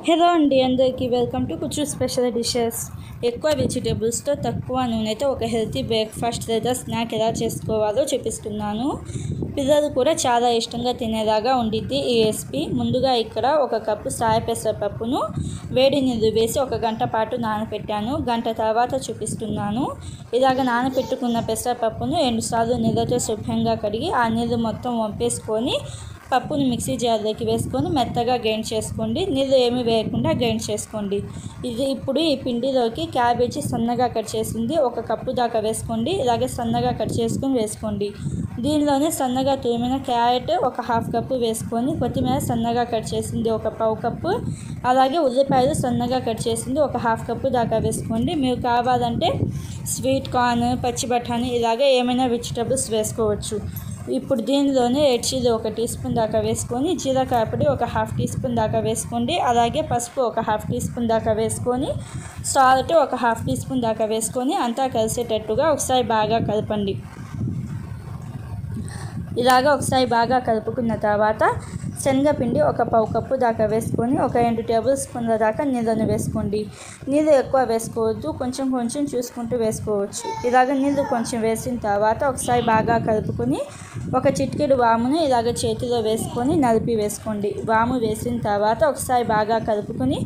Hello అండి, అందరికీ welcome to కుచ్చు స్పెషల్ డిషెస్. ఎక్కువ వెజిటేబుల్స్తో తక్కువ నూనెతో ఒక హెల్తీ బ్రేక్ఫాస్ట్ లేదా స్నాక్ ఎలా చేసుకోవాలో చూపిస్తున్నాను. పిల్లలు కూడా చాలా ఇష్టంగా తినేలాగా ఉండిద్ది ఈ రెసిపీ. ముందుగా ఇక్కడ 1 కప్పు సాయ పెసరపప్పును వేడి నీళ్ళు వేసి 1 గంట పాటు నానబెట్టాను. గంట తర్వాత చూపిస్తున్నాను. ఇలాగ నానబెట్టుకున్న పెసరపప్పును 2 సార్లు నీళ్ళతో శుభ్రంగా కడిగి ఆ నీళ్ళు మొత్తం వంపేసుకొని పప్పును మిక్సీ జార్లోకి వేసుకొని మెత్తగా గ్రైండ్ చేసుకోండి. నీళ్ళు ఏమీ వేయకుండా గ్రైండ్ చేసుకోండి. ఇప్పుడు ఈ పిండిలోకి క్యాబేజీ సన్నగా కట్ చేసింది 1 కప్పు దాకా వేసుకోండి. ఇలాగే సన్నగా కట్ చేసుకొని వేసుకోండి. దీనిలోనే సన్నగా తురిమిన క్యారెట్ 1/2 కప్పు వేసుకొని, కొత్తిమీర సన్నగా కట్ చేసింది 1 పావు కప్పు, అలాగే ఉల్లిపాయలు సన్నగా కట్ చేసింది 1/2 కప్పు దాకా వేసుకోండి. మీరు కావాలంటే స్వీట్ కార్న్, పచ్చి బఠానీ ఇలాగే ఏమైనా వెజిటబుల్స్ వేసుకోవచ్చు. ఇప్పుడు దీనిలోనే రెడ్ చిల్లీ 1 టీ స్పూన్ దాకా వేసుకొని, జీలకర్ర పొడి 1/2 టీ స్పూన్ దాకా వేసుకోండి. అలాగే పసుపు 1/2 టీ స్పూన్ దాకా వేసుకొని, సాల్ట్ 1/2 టీ స్పూన్ దాకా వేసుకొని అంతా కలిసేటట్టుగా ఒకసారి బాగా కలపండి. ఇలాగ ఒకసారి బాగా కలుపుకున్న తర్వాత శనగపిండి 1 పావు కప్పు దాకా వేసుకొని 2 టేబుల్ స్పూన్ల దాకా నీళ్ళను వేసుకోండి. నీళ్ళు ఎక్కువ వేసుకోవద్దు, కొంచెం కొంచెం చూసుకుంటూ వేసుకోవచ్చు. ఇలాగ నీళ్ళు కొంచెం వేసిన తర్వాత ఒకసారి బాగా కలుపుకొని 1 చిటికెడు వామును ఇలాగ చేతిలో వేసుకొని నలిపి వేసుకోండి. వాము వేసిన తర్వాత ఒకసారి బాగా కలుపుకొని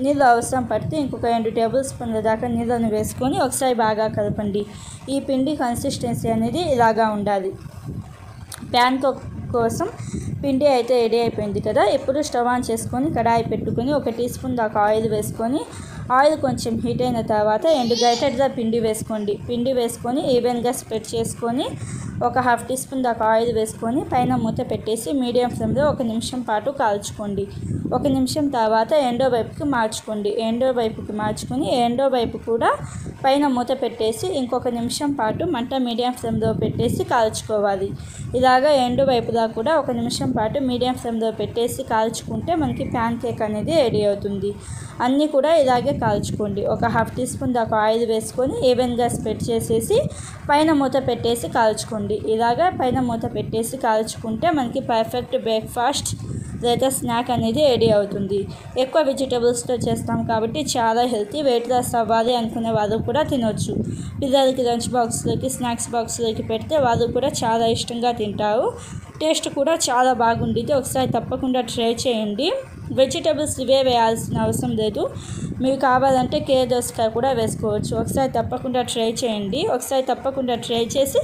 నీళ్ళు అవసరం పడితే ఇంకొక 2 టేబుల్ స్పూన్ల దాకా నీళ్ళను వేసుకొని ఒకసారి బాగా కలపండి. ఈ పిండి కన్సిస్టెన్సీ అనేది ఇలాగా ఉండాలి. ప్యాన్ కోసం పిండి అయితే రెడీ అయిపోయింది కదా. ఇప్పుడు స్టవ్ ఆన్ చేసుకొని కడాయి పెట్టుకొని 1 టీ స్పూన్ దాకా ఆయిల్ వేసుకొని, ఆయిల్ కొంచెం హీట్ అయిన తర్వాత ఎండుగడ్డల పిండి వేసుకోండి. పిండి వేసుకొని ఈవెన్గా స్ప్రెడ్ చేసుకొని 1/2 టీ స్పూన్ దాకా ఆయిల్ వేసుకొని పైన మూత పెట్టేసి మీడియం ఫ్లేమ్లో 1 నిమిషం పాటు కాల్చుకోండి. 1 నిమిషం తర్వాత రెండో వైపుకి మార్చుకోండి. రెండో వైపు కూడా పైన మూత పెట్టేసి ఇంకొక నిమిషం పాటు మంట మీడియం ఫ్లేమ్లో పెట్టేసి కాల్చుకోవాలి. ఇలాగా రెండో వైపులా కూడా 1 నిమిషం పాటు మీడియం ఫ్లేమ్లో పెట్టేసి కాల్చుకుంటే మనకి ప్యాన్ కేక్ అనేది రెడీ అవుతుంది. అన్నీ కూడా ఇలాగే కాల్చుకోండి. 1/2 టీ స్పూన్ దాకా ఆయిల్ వేసుకొని ఈవెన్గా స్ప్రెడ్ చేసేసి పైన మూత పెట్టేసి కాల్చుకోండి. ఇలాగా పైన మూత పెట్టేసి కాల్చుకుంటే మనకి పర్ఫెక్ట్ బ్రేక్ఫాస్ట్ లేదా స్నాక్ అనేది రెడీ అవుతుంది. ఎక్కువ వెజిటేబుల్స్తో చేస్తాం కాబట్టి చాలా హెల్తీ. వెయిట్ లాస్ అవ్వాలి అనుకునే వాళ్ళు కూడా తినొచ్చు. పిల్లలకి లంచ్ బాక్స్లోకి, స్నాక్స్ బాక్స్లోకి పెడితే వాళ్ళు కూడా చాలా ఇష్టంగా తింటారు. టేస్ట్ కూడా చాలా బాగుంటుంది. ఒకసారి తప్పకుండా ట్రై చేయండి. వెజిటేబుల్స్ ఇవే వేయాల్సిన అవసరం లేదు. మీరు కావాలంటే దోసకాయ కూడా వేసుకోవచ్చు. ఒకసారి తప్పకుండా ట్రై చేయండి. ఒకసారి తప్పకుండా ట్రై చేసి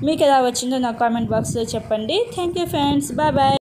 మీకు ఎలా వచ్చిందో నా కామెంట్ బాక్స్లో చెప్పండి. Thank you friends. Bye bye.